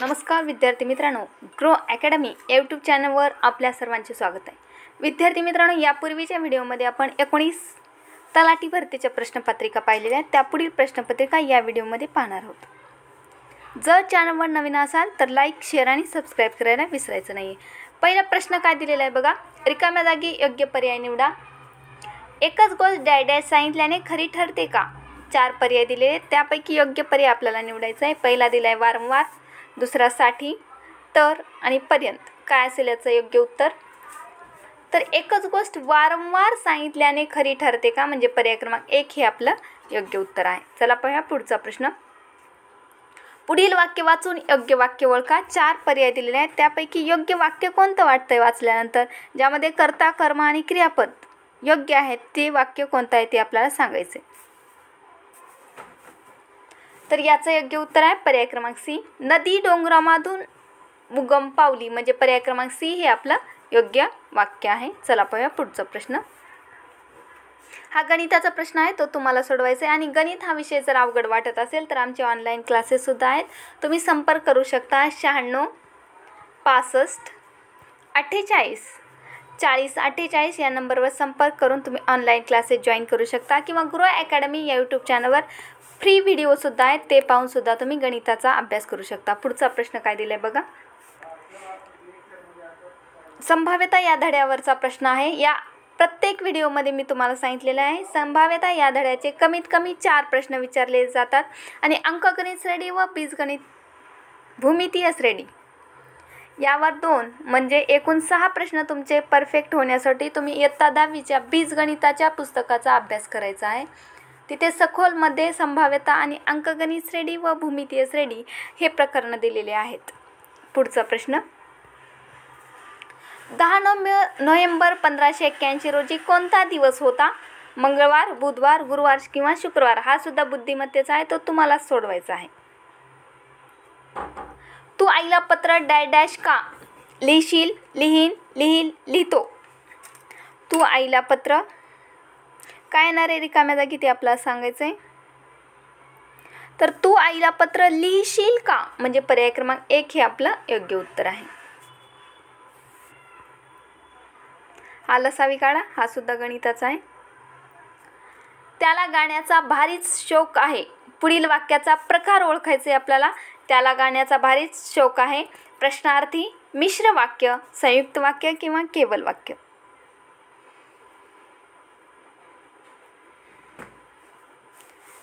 नमस्कार विद्यार्थी मित्रांनो, ग्रो अकॅडमी यूट्यूब चॅनलवर आपल्या सर्वांचे स्वागत आहे। विद्यार्थी मित्रांनो, यापूर्वीच्या व्हिडिओमध्ये आपण 19 तलाठी भरतीच्या प्रश्नपत्रिका पाहिलेल्या आहेत। त्यापुढील प्रश्नपत्रिका या व्हिडिओमध्ये पाहणार आहोत। जर चॅनलवर नवीन असाल तर लाईक, शेअर आणि सबस्क्राइब करायला विसरायचं नाही। पहिला प्रश्न काय दिलेला आहे बघा, रिकाम्या जागी योग्य पर्याय निवडा। एकच गोष्ट डॅश सांगितल्याने खरी ठरते का? 4 पर्याय दिलेले, त्यापैकी योग्य पर्याय आपल्याला निवडायचा आहे। पहिला दिला आहे वारंवार, दुसरा साठी, तर आणि पर्यंत। काय असेल याचं योग्य उत्तर? तर एकच गोष्ट वारंवार सांगितल्याने खरी ठरते का, म्हणजे पर्याय क्रमांक 1 हे आपलं योग्य उत्तर आहे। चला पाहूया पुढचा प्रश्न। पुढील वाक्य वाचून योग्य वाक्य ओळखा। 4 पर्याय दिलेले आहेत, त्यापैकी योग्य वाक्य कोणतं वाटतंय वाचल्यानंतर? ज्यामध्ये कर्ता, कर्म आणि क्रियापद योग्य आहेत ते वाक्य कोणतं आहे ते आपल्याला सांगायचे। तर याचं योग्य उत्तर आहे पर्याय क्रमांक सी, नदी डोंगरामधून उगम पावली, म्हणजे पर्याय क्रमांक सी हे आपलं योग्य वाक्य आहे। चला पाहूया पुढचा प्रश्न। हा गणिताचा प्रश्न आहे, तो तुम्हाला सोडवायचा आहे। आणि गणित हा विषय जर अवघड वाटत असेल तर आमचे ऑनलाईन क्लासेस सुद्धा आहेत, तुम्ही संपर्क करू शकता। 96 65 48 40 48 या नंबरवर संपर्क करून तुम्ही ऑनलाईन क्लासेस जॉईन करू शकता, किंवा ग्रो अकॅडमी या यूट्यूब चॅनलवर फ्री व्हिडिओ सुद्धा आहेत, ते पाहून सुद्धा तुम्ही गणिताचा अभ्यास करू शकता। पुढचा प्रश्न काय दिलाय बघा, संभाव्यता या धड्यावरचा प्रश्न आहे। या प्रत्येक व्हिडिओमध्ये मी तुम्हाला सांगितलेलं आहे, संभाव्यता या धड्याचे कमीत कमी 4 प्रश्न विचारले जातात आणि अंकगणित श्रेणी व बीजगणित भूमितीय श्रेणी यावर 2, म्हणजे एकूण 6 प्रश्न तुमचे परफेक्ट होण्यासाठी तुम्ही इयत्ता 10वीच्या बीजगणिताच्या पुस्तकाचा अभ्यास करायचा आहे। तिथे सखोलमध्ये संभाव्यता आणि अंकगणित श्रेणी व भूमितीय श्रेणी हे प्रकरण दिलेले आहेत। पुढचा प्रश्न, 10 नोव्हेंबर 1581 रोजी कोणता दिवस होता? मंगळवार, बुधवार, गुरुवार किंवा शुक्रवार? हा सुद्धा बुद्धिमत्तेचा आहे, तो तुम्हाला सोडवायचा आहे। तू आईला पत्र डॅश का लिहिशील, लिहीन, लिहील, लिहितो? तू आईला पत्र काय येणार आहे रिकाम्या जागी ते आपल्याला सांगायचं आहे। तर तू आईला पत्र लिहिशील का, म्हणजे पर्याय क्रमांक 1 हे आपलं योग्य उत्तर आहे। हा लसावी काढा, हा सुद्धा गणिताचा आहे। त्याला गाण्याचा भारीच शौक आहे, पुढील वाक्याचा प्रकार ओळखायचे आपल्याला। त्याला गाण्याचा भारीच शौक आहे, प्रश्नार्थी, मिश्र वाक्य, संयुक्त वाक्य किंवा केवल वाक्य?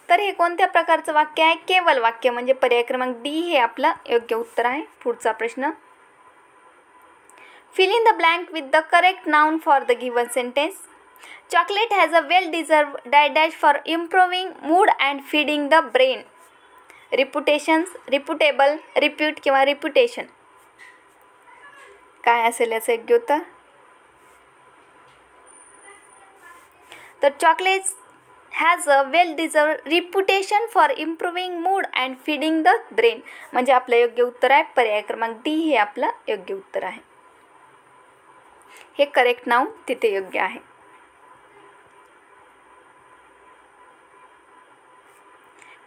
तर हे कोणत्या प्रकारचं वाक्य आहे? केवल वाक्य, म्हणजे पर्याय क्रमांक डी हे आपलं योग्य उत्तर आहे। पुढचा प्रश्न, fill in the blank with the correct noun for the given sentence. Chocolate has a well-deserved dash for improving mood and feeding the brain. Reputations, reputable, repute किंवा reputation? काय असेल याचं योग्य उत्तर? तर chocolate has a well-deserved reputation for improving mood and feeding the brain, म्हणजे आपलं योग्य उत्तर आहे पर्याय क्रमांक डी हे आपलं योग्य उत्तर आहे। हे करेक्ट नाउन तिथे योग्य आहे।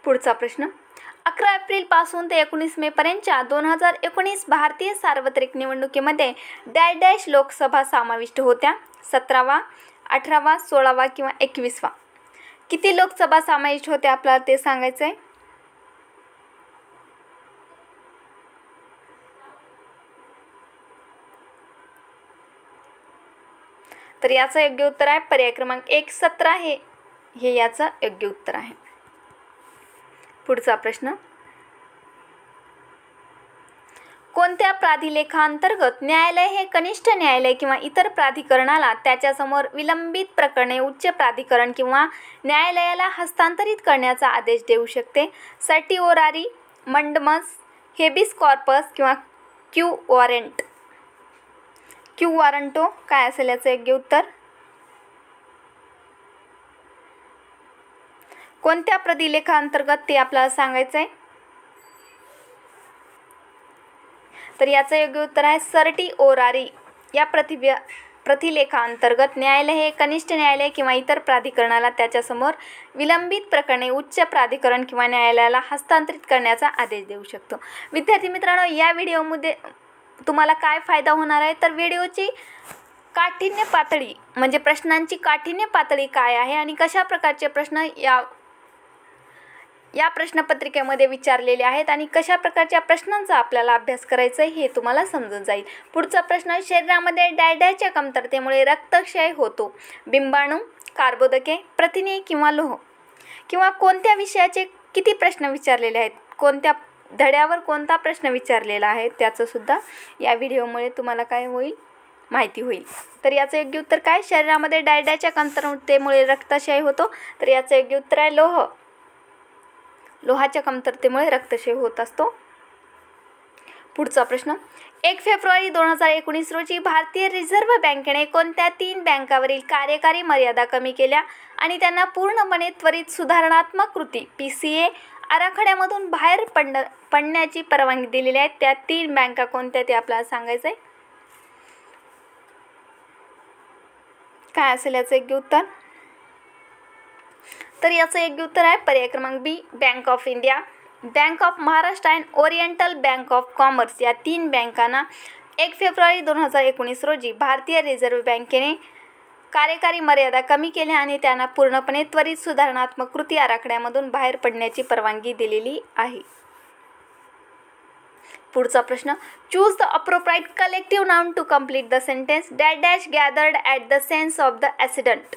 पुढचा प्रश्न, 11 एप्रिल पासून ते 19 मे पर्यंतच्या 2019 भारतीय सार्वत्रिक निवडणुकीमध्ये डॅश लोकसभा समाविष्ट होत्या? 17वा, 18वा, 16वा किंवा 21वा? किती लोकसभा समाविष्ट होत्या आपल्याला ते सांगायचं आहे। तर याचं योग्य उत्तर आहे पर्याय क्रमांक 1 17 हे याचं योग्य उत्तर आहे। पुढचा प्रश्न, कोणत्या प्राधिलेखांतर्गत न्यायालय हे कनिष्ठ न्यायालय किंवा इतर प्राधिकरणाला त्याच्यासमोर विलंबित प्रकरणे उच्च प्राधिकरण किंवा न्यायालयाला हस्तांतरित करण्याचा आदेश देऊ शकते? सर्टिओरारी, मंडमस, हेबिस कॉर्पस किंवा क्यू वॉरंट? क्यू वॉरंटो काय असेल याचं योग्य उत्तर? कोणत्या प्राधिलेखांतर्गत ते आपल्याला सांगायचं आहे? तर याचं योग्य उत्तर आहे सर्टिओरारी या प्रतिलेखा अंतर्गत न्यायालय हे कनिष्ठ न्यायालय किंवा इतर प्राधिकरणाला त्याच्यासमोर विलंबित प्रकरणे उच्च प्राधिकरण किंवा न्यायालयाला हस्तांतरित करण्याचा आदेश देऊ शकतो. विद्यार्थी मित्रांनो, या व्हिडिओमध्ये तुम्हाला काय फायदा होणार आहे, तर व्हिडिओची काठिण्य पातळी म्हणजे प्रश्नांची काठिण्य पातळी काय आहे आणि कशा प्रकारचे प्रश्न या प्रश्नपत्रिकेमध्ये विचारलेले आहेत आणि कशा प्रकारच्या प्रश्नांचा आपल्याला अभ्यास करायचा आहे हे तुम्हाला समजून जाईल. पुढचा प्रश्न, शरीरामध्ये डायड्याच्या कमतरतेमुळे रक्तक्षय होतो. बिंबाणू, कार्बोदके, प्रथिने किंवा लोह. किंवा कोणत्या विषयाचे किती प्रश्न विचारलेले आहेत, कोणत्या धड्यावर कोणता प्रश्न विचारलेला आहे त्याचं सुद्धा या व्हिडिओमुळे तुम्हाला काय होईल, माहिती होईल. तर याचं योग्य उत्तर काय, शरीरामध्ये डायड्याच्या कमतरतेमुळे रक्तक्षय होतो. तर याचं योग्य उत्तर आहे लोह. लोहाच्या कमतरतेमुळे रक्तक्षय होत असतो. पुढचा प्रश्न, 1 फेब्रुवारी 2019 रोजी भारतीय रिझर्व्ह बँकेने कोणत्या 3 बँकावरील कार्यकारी मर्यादा कमी केल्या आणि त्यांना पूर्णपणे त्वरित सुधारणात्मक कृती PCA आराखड्यामधून बाहेर पडण्याची परवानगी दिलेली आहे. त्या 3 बँका कोणत्या ते आपल्याला सांगायचं आहे. काय असेल याचं योग्य उत्तर, तर याचं योग्य उत्तर आहे पर्याय क्रमांक B, bank of India, bank of Maharashtra and oriental bank of commerce. या 3 बँकांना 1 फेब्रुवारी 2019 रोजी भारतीय रिझर्व्ह बँकेने कार्यकारी मर्यादा कमी केल्या आणि त्यांना पूर्णपणे त्वरित सुधारणात्मक कृती आराखड्यामधून बाहेर पडण्याची परवानगी दिलेली आहे. पुढचा प्रश्न, choose the appropriate collective noun to complete the sentence dash dash gathered at the sense of the accident.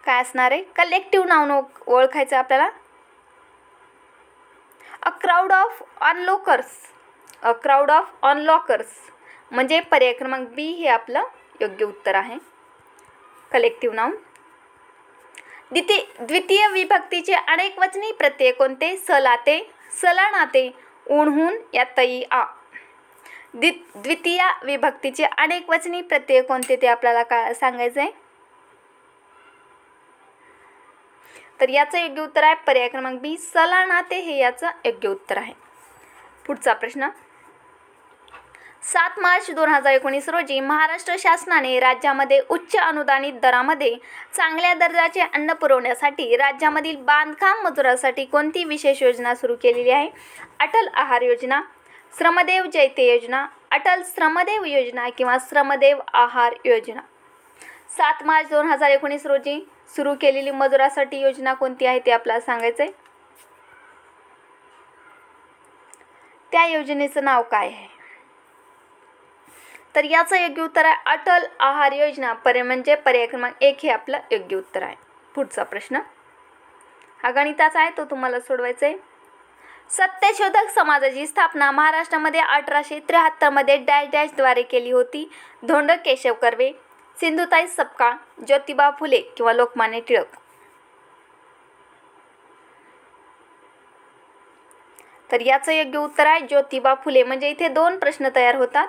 काय असणार आहे, कलेक्टिव्ह नाउन ओळखायचं आपल्याला. A crowd of onlookers, a crowd of onlookers म्हणजे पर्याय क्रमांक बी हे आपलं योग्य उत्तर आहे. Collective noun. द्वितीय विभक्तीचे अनेक वचनी प्रत्यय कोणते, सलाते, सलानाते, उणहून या तई आ. द्वितीय विभक्तीचे अनेक वचनी प्रत्यय कोणते ते आपल्याला काय सांगायचं आहे. तर याचं योग्य उत्तर आहे पर्याय क्रमांक बी, सलानाते हे याचं योग्य उत्तर आहे. पुढचा प्रश्न, 7 मार्च 2019 रोजी महाराष्ट्र शासनाने राज्यामध्ये उच्च अनुदानित दरामध्ये चांगल्या दर्जाचे अन्न पुरवण्यासाठी राज्यामधील बांधकाम मजुरासाठी कोणती विशेष योजना सुरू केलेली आहे. अटल आहार योजना, श्रमदेव जयते योजना, अटल श्रमदेव योजना किंवा श्रमदेव आहार योजना. 7 मार्च 2019 रोजी सुरू केलेली मजुरासाठी योजना कोणती आहे ते आपल्याला सांगायचं आहे. त्या योजनेचं नाव काय आहे, तर याचं योग्य उत्तर आहे अटल आहार योजना. म्हणजे पर्याय क्रमांक 1 हे आपलं योग्य उत्तर आहे. पुढचा प्रश्न हा गणिताचा आहे, तो तुम्हाला सोडवायचा आहे. सत्यशोधक समाजाची स्थापना महाराष्ट्रामध्ये 1873 मध्ये डॅश डॅशद्वारे केली होती. धोंड केशव कर्वे, सिंधुताई सपकाळ, ज्योतिबा फुले किंवा लोकमान्य टिळक. तर याचं योग्य उत्तर आहे ज्योतिबा फुले. म्हणजे इथे 2 प्रश्न तयार होतात.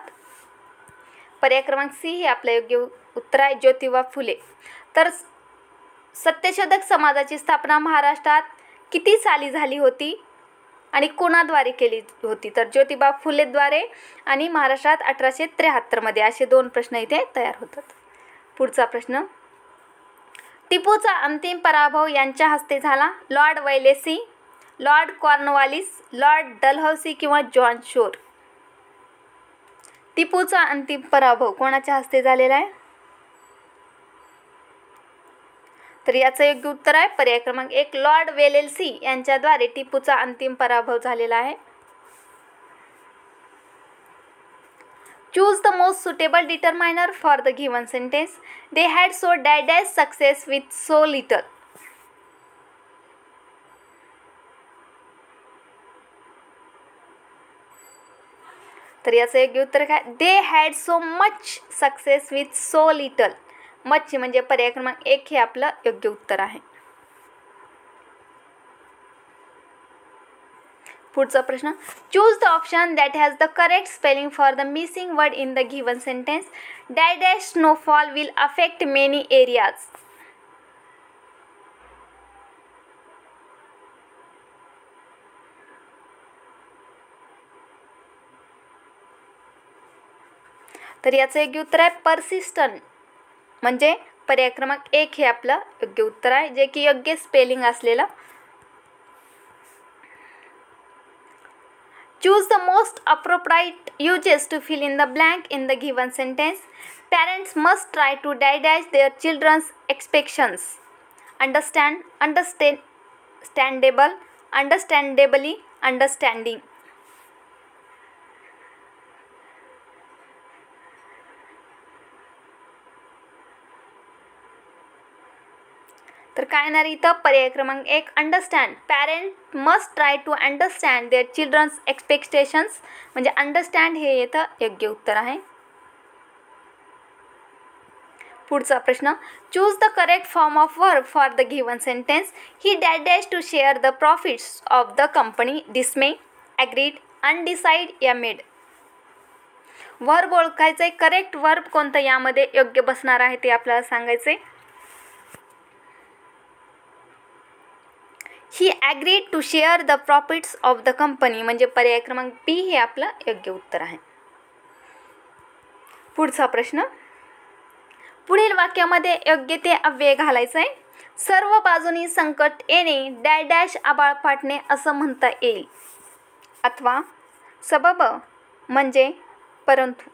पर्याय क्रमांक सी हे आपलं योग्य उत्तर आहे ज्योतिबा फुले. तर सत्यशोधक समाजाची स्थापना महाराष्ट्रात किती साली झाली होती आणि कोणाद्वारे केली होती, तर ज्योतिबा फुलेद्वारे आणि महाराष्ट्रात 1873 मध्ये. असे 2 प्रश्न इथे तयार होतात. पुढचा प्रश्न, टिपूचा अंतिम पराभव यांच्या हस्ते झाला. Lord Wellesley, Lord Cornwallis, Lord Dalhousie किंवा जॉन शोर. टिपूचा अंतिम पराभव कोणाच्या हस्ते झालेला आहे, तर याचं योग्य उत्तर आहे पर्याय क्रमांक 1 लॉर्ड वेलेस्ली यांच्याद्वारे टिपूचा अंतिम पराभव झालेला आहे. Choose the most suitable determiner for the given sentence. They had so dash success with so little. तर याचं योग्य उत्तर काय, they had so much success with so little. Much म्हणजे पर्याय क्रमांक 1 हे आपलं योग्य उत्तर आहे. पुढचा प्रश्न, choose the option that has the correct spelling for the missing word in the given sentence. Dash snowfall will affect many areas. तर याचं योग्य उत्तर आहे परसिस्टंट, म्हणजे पर्याय क्रमांक 1 हे आपलं योग्य उत्तर आहे, जे की योग्य स्पेलिंग असलेलं. Choose the most appropriate uses to fill in the blank in the given sentence. Parents must try to dash their children's expectations. Understand, understandable, understandably, understanding. तर काय येणार इथं पर्याय क्रमांक 1 understand. Parent must try to understand their children's expectations, म्हणजे understand हे इथं योग्य उत्तर आहे. पुढचा प्रश्न. Choose the correct form of verb for the given sentence. He dash to share the profits of the company. Dismay, agreed, undecided या made. Verb ओळखायचं आहे. करेक्ट वर्ब कोणतं यामध्ये योग्य बसणार आहे ते आपल्याला सांगायचे. He agreed to share the profits of the company, म्हणजे पर्याय क्रमांक बी हे आपलं योग्य उत्तर आहे. पुढचा प्रश्न. पुढील वाक्यामध्ये योग्य ते अव्यय घालायचं आहे. सर्व बाजूनी संकट येणे डॅश आबाळ फाटणे असं म्हणता येईल. अथवा सबब म्हणजे परंतु.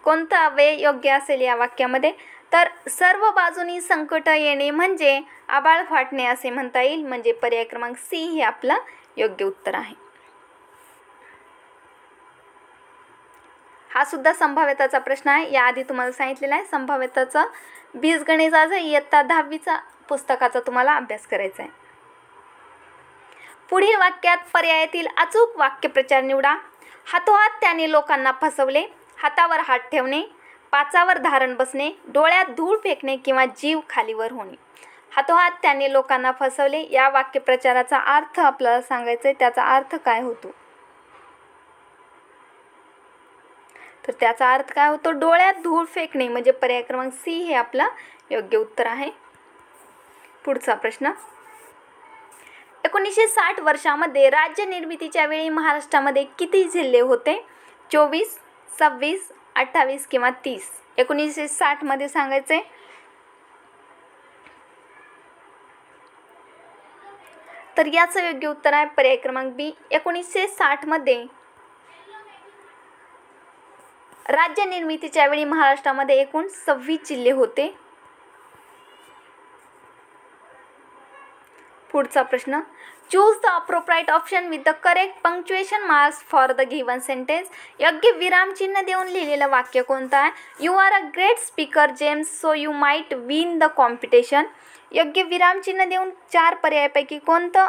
कोणता अव्यय योग्य असेल या वाक्यामध्ये? तर सर्व बाजूनी संकट येणे म्हणजे आबाळ फाटणे असे म्हणता येईल, म्हणजे पर्याय क्रमांक सी हे आपलं योग्य उत्तर आहे. हा सुद्धा संभाव्यताचा प्रश्न आहे. याआधी तुम्हाला सांगितलेला आहे संभाव्यताचा बीजगणिताचा इयत्ता 10वीचा पुस्तकाचा तुम्हाला अभ्यास करायचा आहे. पुढील वाक्यात पर्यायातील अचूक वाक्यप्रचार निवडा. हातोहात त्याने लोकांना फसवले. हातावर हात ठेवणे, पाचावर धारण बसणे, डोळ्यात धूळ फेकणे किंवा जीव खालीवर होणे. हातोहात त्याने लोकांना फसवले या वाक्यप्रचाराचा अर्थ आपल्याला सांगायचा आहे. त्याचा अर्थ काय होतो? तर त्याचा अर्थ काय होतो? डोळ्यात धूळ फेकणे, म्हणजे पर्याय क्रमांक सी हे आपलं योग्य उत्तर आहे. पुढचा प्रश्न. 1960 वर्षामध्ये राज्य निर्मितीच्या वेळी महाराष्ट्रामध्ये किती जिल्हे होते? 24, 26, 28 किंवा 30. 1960 मध्ये सांगायचे. तर याचं योग्य उत्तर आहे पर्याय क्रमांक बी. 1960 मध्ये राज्य निर्मितीच्या वेळी महाराष्ट्रामध्ये एकूण 26 जिल्हे होते. पुढचा प्रश्न. Choose the appropriate option with the correct punctuation marks for the given sentence. योग्य विरामचिन्ह देऊन लिहिलेलं वाक्य कोणतं आहे? You are a great speaker James, so you might win the competition. योग्य विरामचिन्ह देऊन 4 पर्यायापैकी कोणतं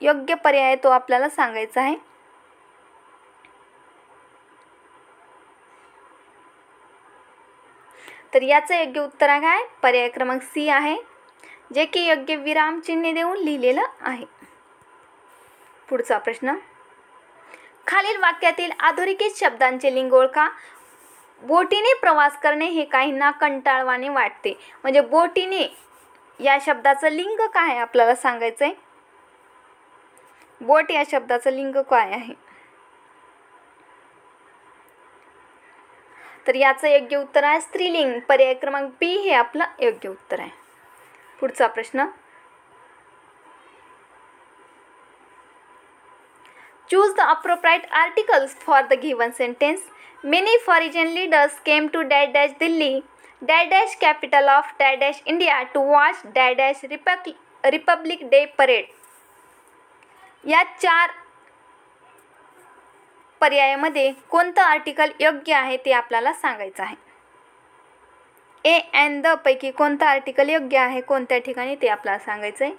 योग्य पर्याय तो आपल्याला सांगायचा आहे. तर याचं योग्य उत्तर आहे काय? पर्याय क्रमांक सी आहे, जे की योग्य विरामचिन्ह देऊन लिहिलेलं आहे. पुढचा प्रश्न. खालील वाक्यातील अधोरेखित शब्दांचे लिंग ओळखा. बोटीने प्रवास करणे हे काहींना कंटाळवाणे वाटते, म्हणजे बोटीने या शब्दाचं लिंग काय आहे आपल्याला सांगायचं आहे. बोट या शब्दाचं लिंग काय आहे? तर याचं योग्य उत्तर आहे स्त्रीलिंग. पर्याय क्रमांक बी हे आपलं योग्य उत्तर आहे. पुढचा प्रश्न. Choose the appropriate articles for the given sentence. Many foreign leaders came to dash Delhi dash capital of dash India to watch dash Republic Day parade. या 4 पर्यायामध्ये कोणतं आर्टिकल योग्य आहे ते आपल्याला सांगायचं आहे. ए अँड द पैकी कोणतं आर्टिकल योग्य आहे कोणत्या ठिकाणी ते आपल्याला सांगायचं आहे.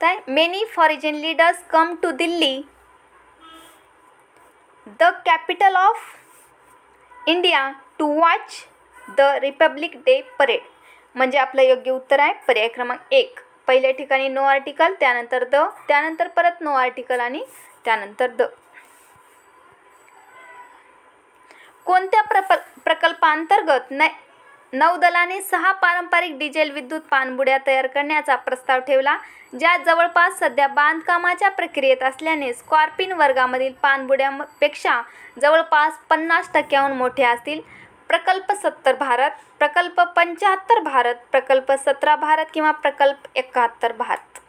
तर many foreign leaders come to Delhi the capital of India to watch the Republic Day parade, म्हणजे आपलं योग्य उत्तर आहे पर्याय क्रमांक 1. पहिल्या ठिकाणी नो आर्टिकल, त्यानंतर द, त्यानंतर परत नो आर्टिकल आणि त्यानंतर द. कोणत्या प्रकल्पांतर्गत नौदलाने 6 पारंपरिक डिझेल विद्युत पाणबुड्या तयार करण्याचा प्रस्ताव ठेवला, ज्या जवळपास सध्या बांधकामाच्या प्रक्रियेत असल्याने स्कॉर्पिन वर्गामधील पाणबुड्यांपेक्षा जवळपास 50% मोठ्या असतील. प्रकल्प 70 भारत, प्रकल्प 75 भारत, प्रकल्प 17 भारत किंवा प्रकल्प 71 भारत.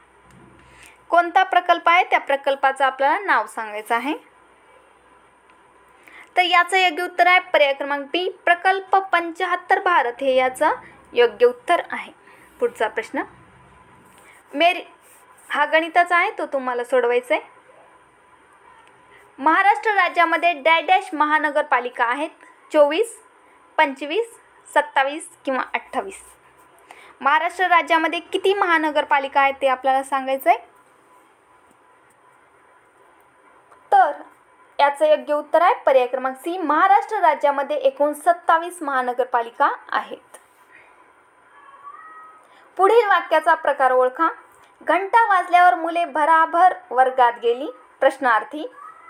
कोणता प्रकल्प आहे त्या प्रकल्पाचं आपल्याला नाव सांगायचं आहे. तर याचं योग्य उत्तर आहे पर्याय क्रमांक बी, प्रकल्प 75 भारत हे याचं योग्य उत्तर आहे. पुढचा प्रश्न हा गणिताचा आहे, तो तुम्हाला सोडवायचा आहे. महाराष्ट्र राज्यामध्ये डॅश महानगरपालिका आहेत, 24, 25, 27 किंवा 28. महाराष्ट्र राज्यामध्ये किती महानगरपालिका आहेत ते आपल्याला सांगायचं आहे. तर याचं योग्य उत्तर आहे पर्याय क्रमांक सी, महाराष्ट्र राज्यामध्ये एकूण 27 महानगरपालिका आहेत. पुढील वाक्याचा प्रकार ओळखा. घंटा वाजल्यावर मुले भराभर वर्गात गेली. प्रश्नार्थी.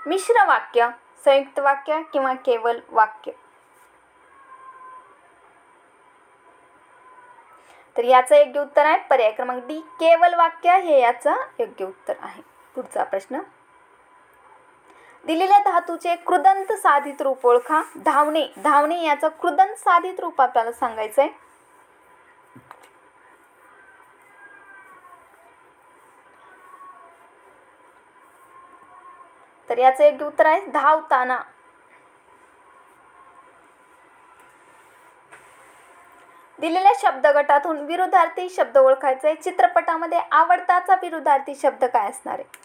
मिश्र वाक्य, संयुक्त वाक्य किंवा केवल वाक्य. तर याचं योग्य उत्तर आहे पर्याय क्रमांक डी, केवल वाक्य हे याचं योग्य उत्तर आहे. पुढचा प्रश्न. दिलेल्या धातूचे कृदंत साधित रूप ओळखा. धावणे. धावणे याचं कृदंत साधित रूप आपल्याला सांगायचं आहे. तर याचं योग्य उत्तर आहे धावताना. दिलेल्या शब्दगटातून विरुद्धार्थी शब्द ओळखायचे. चित्रपटामध्ये आवडताचा विरुद्धार्थी शब्द काय असणार आहे?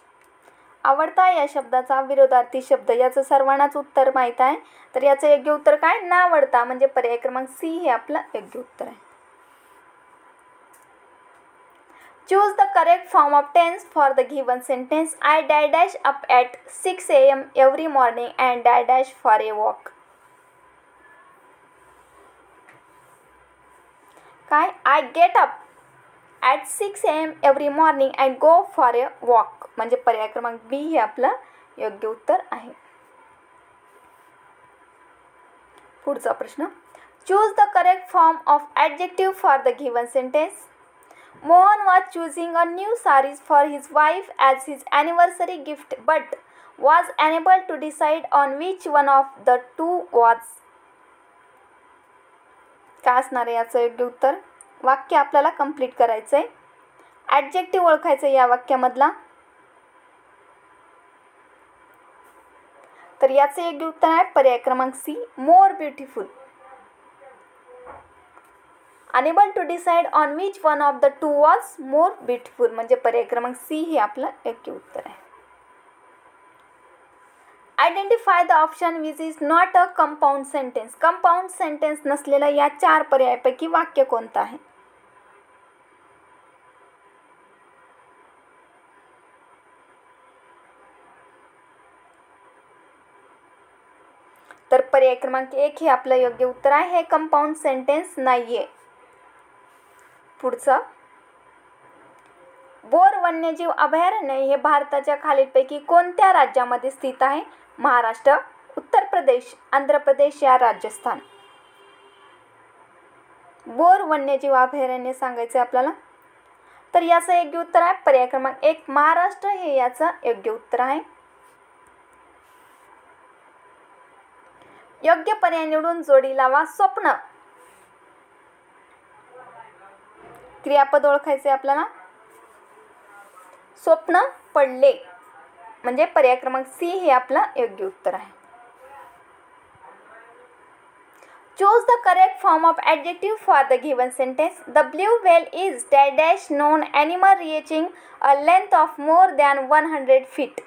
आवडता या शब्दाचा विरुद्धार्थी शब्द, याचं सर्वांनाच उत्तर माहीत आहे. तर याचं योग्य उत्तर काय? नावडता, म्हणजे पर्याय क्रमांक सी हे आपलं योग्य उत्तर आहे. Choose the correct form of tense for the given sentence. I dash up at 6 a.m. every morning and dash for a walk. काय? I get up at 6 a.m. every morning and go for a walk. म्हणजे पर्याय क्रमांक B हे आपलं योग्य उत्तर आहे. पुढचा प्रश्न. Choose the correct form of adjective for the given sentence. Mohan was choosing a new saree for his wife as his anniversary gift but was unable to decide on which one of the two was. काय असणार आहे याचं योग्य उत्तर? वाक्य आपल्याला complete करायचं आहे. ॲडजेक्टिव्ह ओळखायचं या वाक्यामधला. तर याचं योग्य उत्तर आहे पर्याय क्रमांक C, more beautiful. Unable to decide on which one of the two was more beautiful, म्हणजे पर्याय क्रमांक सी हे आपलं योग्य उत्तर आहे. Identify the option which is not a compound sentence. Compound sentence नसलेलं या 4 पर्यायापैकी वाक्य कोणतं आहे? तर पर्याय क्रमांक 1 हे आपलं योग्य उत्तर आहे. हे कंपाऊंड सेंटेन्स नाहीये. पुढचं. बोर वन्यजीव अभयारण्य हे भारताच्या खालीलपैकी कोणत्या राज्यामध्ये स्थित आहे? महाराष्ट्र, उत्तर प्रदेश, आंध्र प्रदेश या राजस्थान. बोर वन्यजीव अभयारण्य सांगायचं आपल्याला. तर याचं योग्य उत्तर आहे पर्याय क्रमांक 1, महाराष्ट्र हे याचं योग्य उत्तर आहे. योग्य पर्याय निवडून जोडी लावा. स्वप्न. क्रियापद ओळखायचे आपल्याला. स्वप्न पडले, म्हणजे पर्याय क्रमांक सी हे आपलं योग्य उत्तर आहे. Choose the correct form of adjective for the given sentence. The blue whale is dash non animal reaching a length of more than 100 feet.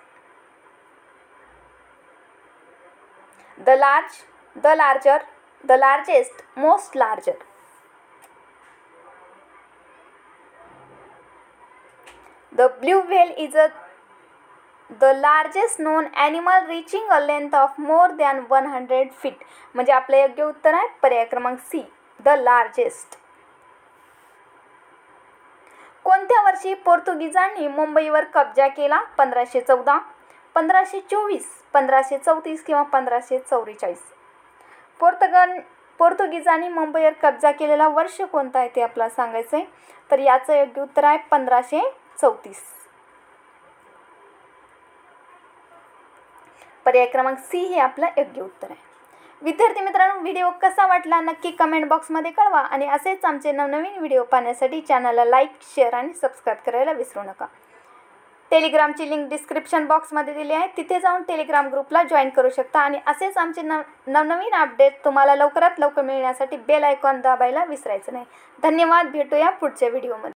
The large, the larger, the largest, most larger. The blue whale is the largest known animal reaching a length of more than 100 feet. म्हणजे आपलं योग्य उत्तर आहे पर्याय क्रमांक C, the largest. कोणत्या वर्षी पोर्तुगीजांनी मुंबईवर कब्जा केला? 1514, 1524, 1534 किंवा 1544. पोर्तुगीजांनी मुंबईवर कब्जा केलेला वर्ष कोणता आहे ते आपल्याला सांगायचं आहे. तर याचं योग्य उत्तर आहे 1534. पर्याय क्रमांक सी हे आपलं योग्य उत्तर आहे. विद्यार्थी मित्रांनो, व्हिडिओ कसा वाटला नक्की कमेंट बॉक्समध्ये कळवा आणि असेच आमचे नवनवीन व्हिडिओ पाहण्यासाठी चॅनलला लाईक, शेअर आणि सबस्क्राईब करायला विसरू नका. टेलिग्रामची लिंक डिस्क्रिप्शन बॉक्समध्ये दिली आहे, तिथे जाऊन टेलिग्राम ग्रुपला जॉईन करू शकता आणि असेच आमचे नवनवीन अपडेट तुम्हाला लवकरात लवकर मिळण्यासाठी बेल आयकॉन दाबायला विसरायचं नाही. धन्यवाद. भेटूया पुढच्या व्हिडिओमध्ये.